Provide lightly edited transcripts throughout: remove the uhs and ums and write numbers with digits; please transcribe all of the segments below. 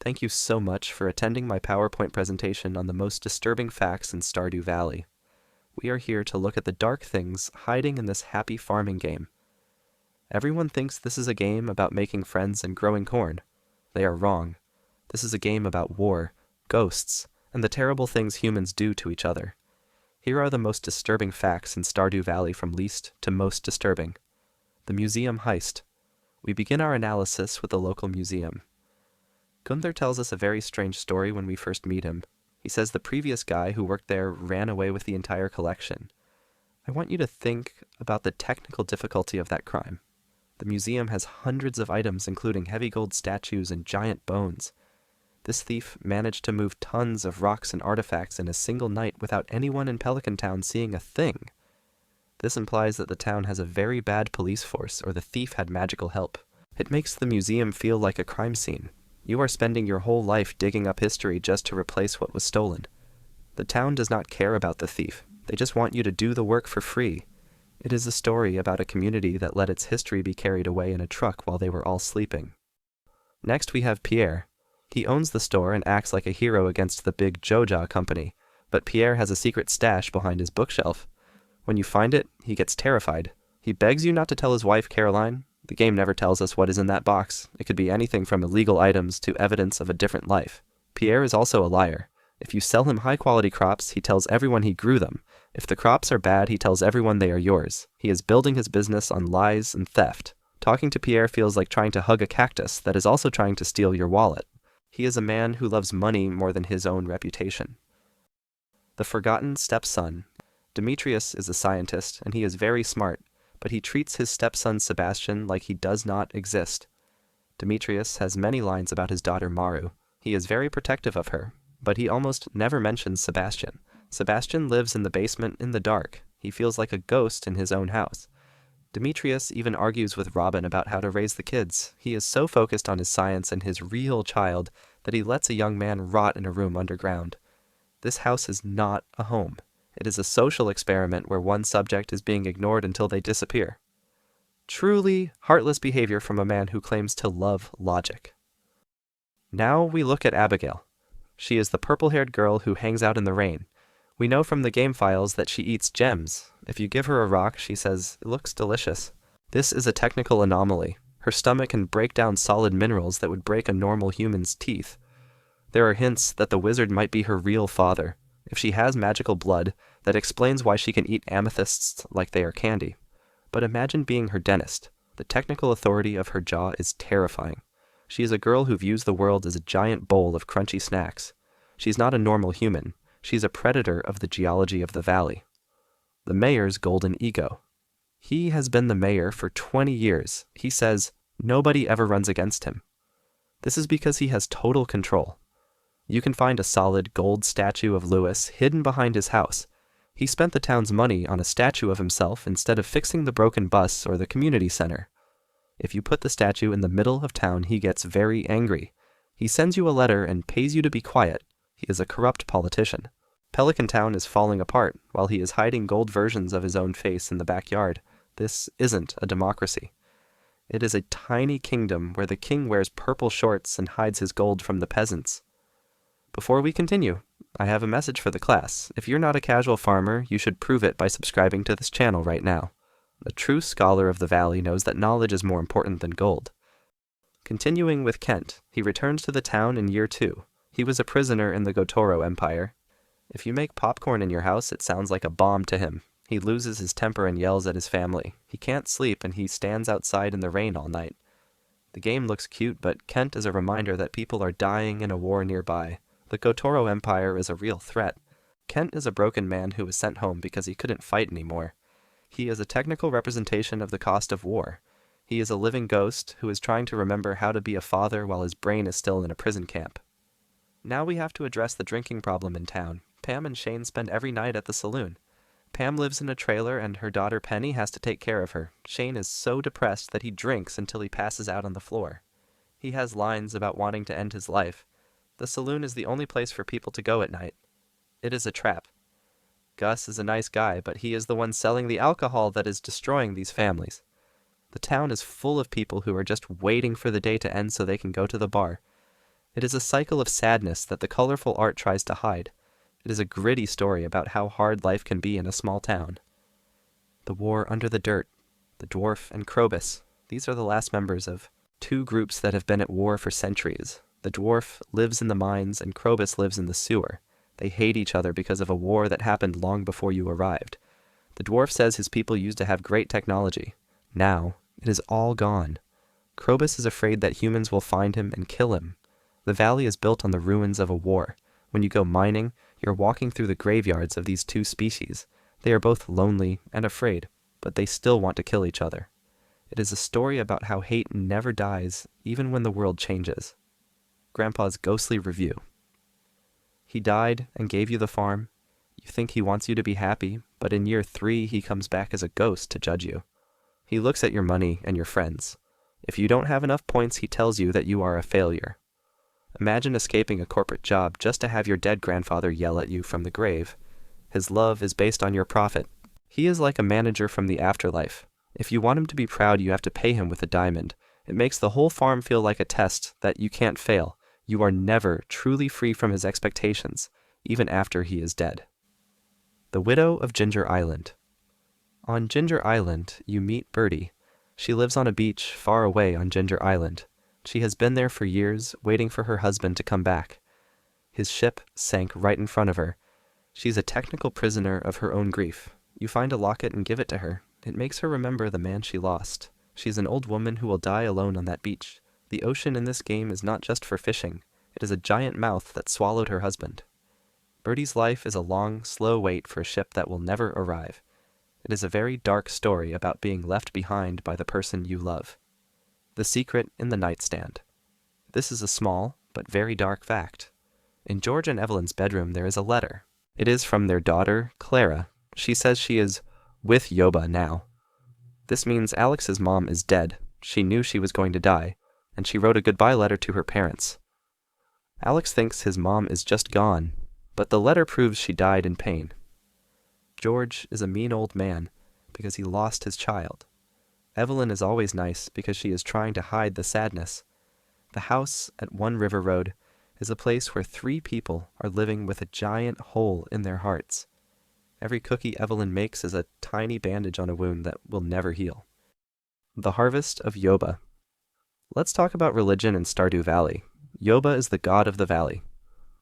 Thank you so much for attending my PowerPoint presentation on the most disturbing facts in Stardew Valley. We are here to look at the dark things hiding in this happy farming game. Everyone thinks this is a game about making friends and growing corn. They are wrong. This is a game about war, ghosts, and the terrible things humans do to each other. Here are the most disturbing facts in Stardew Valley from least to most disturbing. The museum heist. We begin our analysis with the local museum. Gunther tells us a very strange story when we first meet him. He says the previous guy who worked there ran away with the entire collection. I want you to think about the technical difficulty of that crime. The museum has hundreds of items including heavy gold statues and giant bones. This thief managed to move tons of rocks and artifacts in a single night without anyone in Pelican Town seeing a thing. This implies that the town has a very bad police force or the thief had magical help. It makes the museum feel like a crime scene. You are spending your whole life digging up history just to replace what was stolen. The town does not care about the thief. They just want you to do the work for free. It is a story about a community that let its history be carried away in a truck while they were all sleeping. Next we have Pierre. He owns the store and acts like a hero against the big Joja company, but Pierre has a secret stash behind his bookshelf. When you find it, he gets terrified. He begs you not to tell his wife, Caroline. The game never tells us what is in that box. It could be anything from illegal items to evidence of a different life. Pierre is also a liar. If you sell him high-quality crops, he tells everyone he grew them. If the crops are bad, he tells everyone they are yours. He is building his business on lies and theft. Talking to Pierre feels like trying to hug a cactus that is also trying to steal your wallet. He is a man who loves money more than his own reputation. The forgotten stepson. Demetrius is a scientist, and he is very smart, but he treats his stepson Sebastian like he does not exist. Demetrius has many lines about his daughter Maru. He is very protective of her, but he almost never mentions Sebastian. Sebastian lives in the basement in the dark. He feels like a ghost in his own house. Demetrius even argues with Robin about how to raise the kids. He is so focused on his science and his real child that he lets a young man rot in a room underground. This house is not a home. It is a social experiment where one subject is being ignored until they disappear. Truly heartless behavior from a man who claims to love logic. Now we look at Abigail. She is the purple-haired girl who hangs out in the rain. We know from the game files that she eats gems. If you give her a rock, she says, "It looks delicious." This is a technical anomaly. Her stomach can break down solid minerals that would break a normal human's teeth. There are hints that the wizard might be her real father. If she has magical blood, that explains why she can eat amethysts like they are candy. But imagine being her dentist. The technical authority of her jaw is terrifying. She is a girl who views the world as a giant bowl of crunchy snacks. She's not a normal human. She's a predator of the geology of the valley. The mayor's golden ego. He has been the mayor for 20 years. He says nobody ever runs against him. This is because he has total control. You can find a solid gold statue of Lewis hidden behind his house. He spent the town's money on a statue of himself instead of fixing the broken bus or the community center. If you put the statue in the middle of town, he gets very angry. He sends you a letter and pays you to be quiet. He is a corrupt politician. Pelican Town is falling apart while he is hiding gold versions of his own face in the backyard. This isn't a democracy. It is a tiny kingdom where the king wears purple shorts and hides his gold from the peasants. Before we continue, I have a message for the class. If you're not a casual farmer, you should prove it by subscribing to this channel right now. A true scholar of the valley knows that knowledge is more important than gold. Continuing with Kent, he returns to the town in year 2. He was a prisoner in the Gotoro Empire. If you make popcorn in your house, it sounds like a bomb to him. He loses his temper and yells at his family. He can't sleep and he stands outside in the rain all night. The game looks cute, but Kent is a reminder that people are dying in a war nearby. The Gotoro Empire is a real threat. Kent is a broken man who was sent home because he couldn't fight anymore. He is a technical representation of the cost of war. He is a living ghost who is trying to remember how to be a father while his brain is still in a prison camp. Now we have to address the drinking problem in town. Pam and Shane spend every night at the saloon. Pam lives in a trailer and her daughter Penny has to take care of her. Shane is so depressed that he drinks until he passes out on the floor. He has lines about wanting to end his life. The saloon is the only place for people to go at night. It is a trap. Gus is a nice guy, but he is the one selling the alcohol that is destroying these families. The town is full of people who are just waiting for the day to end so they can go to the bar. It is a cycle of sadness that the colorful art tries to hide. It is a gritty story about how hard life can be in a small town. The war under the dirt, the dwarf and Krobus, these are the last members of two groups that have been at war for centuries. The dwarf lives in the mines and Krobus lives in the sewer. They hate each other because of a war that happened long before you arrived. The dwarf says his people used to have great technology. Now, it is all gone. Krobus is afraid that humans will find him and kill him. The valley is built on the ruins of a war. When you go mining, you're walking through the graveyards of these two species. They are both lonely and afraid, but they still want to kill each other. It is a story about how hate never dies, even when the world changes. Grandpa's ghostly review. He died and gave you the farm. You think he wants you to be happy, but in year 3 he comes back as a ghost to judge you. He looks at your money and your friends. If you don't have enough points, he tells you that you are a failure. Imagine escaping a corporate job just to have your dead grandfather yell at you from the grave. His love is based on your profit. He is like a manager from the afterlife. If you want him to be proud, you have to pay him with a diamond. It makes the whole farm feel like a test that you can't fail. You are never truly free from his expectations, even after he is dead. The Widow of Ginger Island. On Ginger Island, you meet Birdie. She lives on a beach far away on Ginger Island. She has been there for years, waiting for her husband to come back. His ship sank right in front of her. She's a technical prisoner of her own grief. You find a locket and give it to her. It makes her remember the man she lost. She's an old woman who will die alone on that beach. The ocean in this game is not just for fishing. It is a giant mouth that swallowed her husband. Birdie's life is a long, slow wait for a ship that will never arrive. It is a very dark story about being left behind by the person you love. The Secret in the Nightstand. This is a small, but very dark fact. In George and Evelyn's bedroom there is a letter. It is from their daughter, Clara. She says she is with Yoba now. This means Alex's mom is dead. She knew she was going to die, and she wrote a goodbye letter to her parents. Alex thinks his mom is just gone, but the letter proves she died in pain. George is a mean old man because he lost his child. Evelyn is always nice because she is trying to hide the sadness. The house at One River Road is a place where 3 people are living with a giant hole in their hearts. Every cookie Evelyn makes is a tiny bandage on a wound that will never heal. The Harvest of Yoba. Let's talk about religion in Stardew Valley. Yoba is the god of the valley.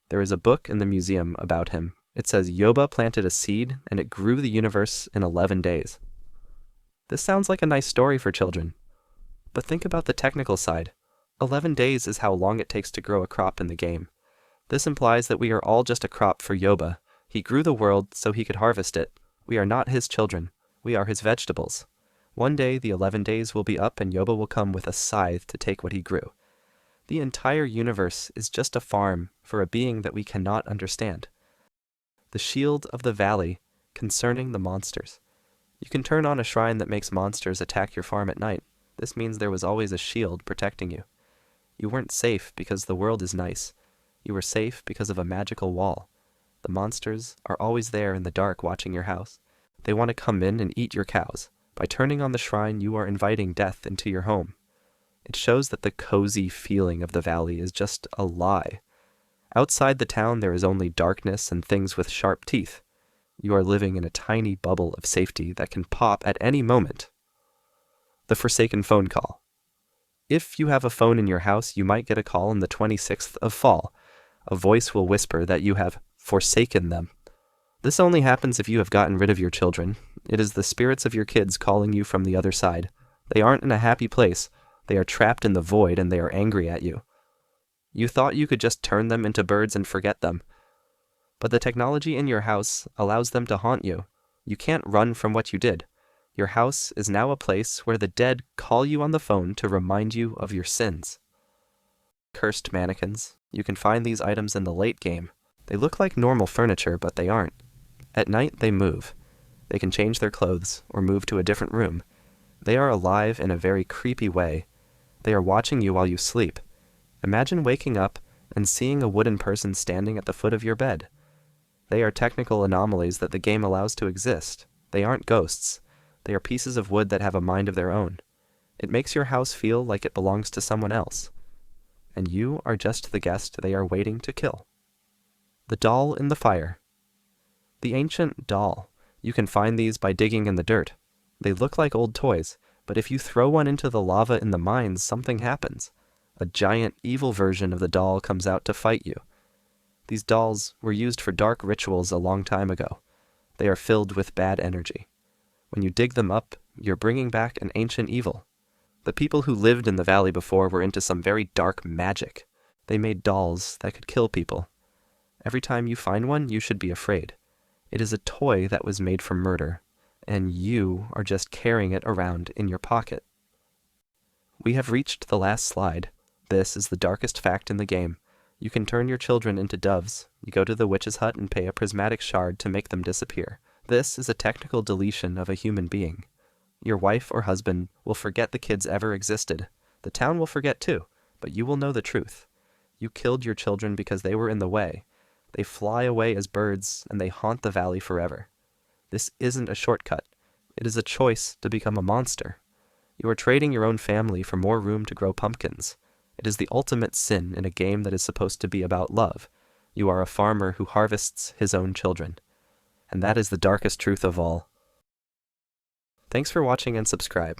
There is a book in the museum about him. It says Yoba planted a seed and it grew the universe in 11 days. This sounds like a nice story for children. But think about the technical side. 11 days is how long it takes to grow a crop in the game. This implies that we are all just a crop for Yoba. He grew the world so he could harvest it. We are not his children. We are his vegetables. One day the 11 days will be up and Yoba will come with a scythe to take what he grew. The entire universe is just a farm for a being that we cannot understand. The shield of the valley concerning the monsters. You can turn on a shrine that makes monsters attack your farm at night. This means there was always a shield protecting you. You weren't safe because the world is nice. You were safe because of a magical wall. The monsters are always there in the dark watching your house. They want to come in and eat your cows. By turning on the shrine, you are inviting death into your home. It shows that the cozy feeling of the valley is just a lie. Outside the town there is only darkness and things with sharp teeth. You are living in a tiny bubble of safety that can pop at any moment. The Forsaken Phone Call. If you have a phone in your house, you might get a call on the 26th of fall. A voice will whisper that you have forsaken them. This only happens if you have gotten rid of your children. It is the spirits of your kids calling you from the other side. They aren't in a happy place. They are trapped in the void and they are angry at you. You thought you could just turn them into birds and forget them. But the technology in your house allows them to haunt you. You can't run from what you did. Your house is now a place where the dead call you on the phone to remind you of your sins. Cursed mannequins. You can find these items in the late game. They look like normal furniture, but they aren't. At night, they move. They can change their clothes or move to a different room. They are alive in a very creepy way. They are watching you while you sleep. Imagine waking up and seeing a wooden person standing at the foot of your bed. They are technical anomalies that the game allows to exist. They aren't ghosts. They are pieces of wood that have a mind of their own. It makes your house feel like it belongs to someone else. and you are just the guest they are waiting to kill. The doll in the fire. The ancient doll. You can find these by digging in the dirt. They look like old toys, but if you throw one into the lava in the mines, something happens. A giant, evil version of the doll comes out to fight you. These dolls were used for dark rituals a long time ago. They are filled with bad energy. When you dig them up, you're bringing back an ancient evil. The people who lived in the valley before were into some very dark magic. They made dolls that could kill people. Every time you find one, you should be afraid. It is a toy that was made for murder, and you are just carrying it around in your pocket. We have reached the last slide. This is the darkest fact in the game. You can turn your children into doves. You go to the witch's hut and pay a prismatic shard to make them disappear. This is a technical deletion of a human being. Your wife or husband will forget the kids ever existed. The town will forget too, but you will know the truth. You killed your children because they were in the way. They fly away as birds, and they haunt the valley forever. This isn't a shortcut. It is a choice to become a monster. You are trading your own family for more room to grow pumpkins. It is the ultimate sin in a game that is supposed to be about love. You are a farmer who harvests his own children. And that is the darkest truth of all. Thanks for watching and subscribe.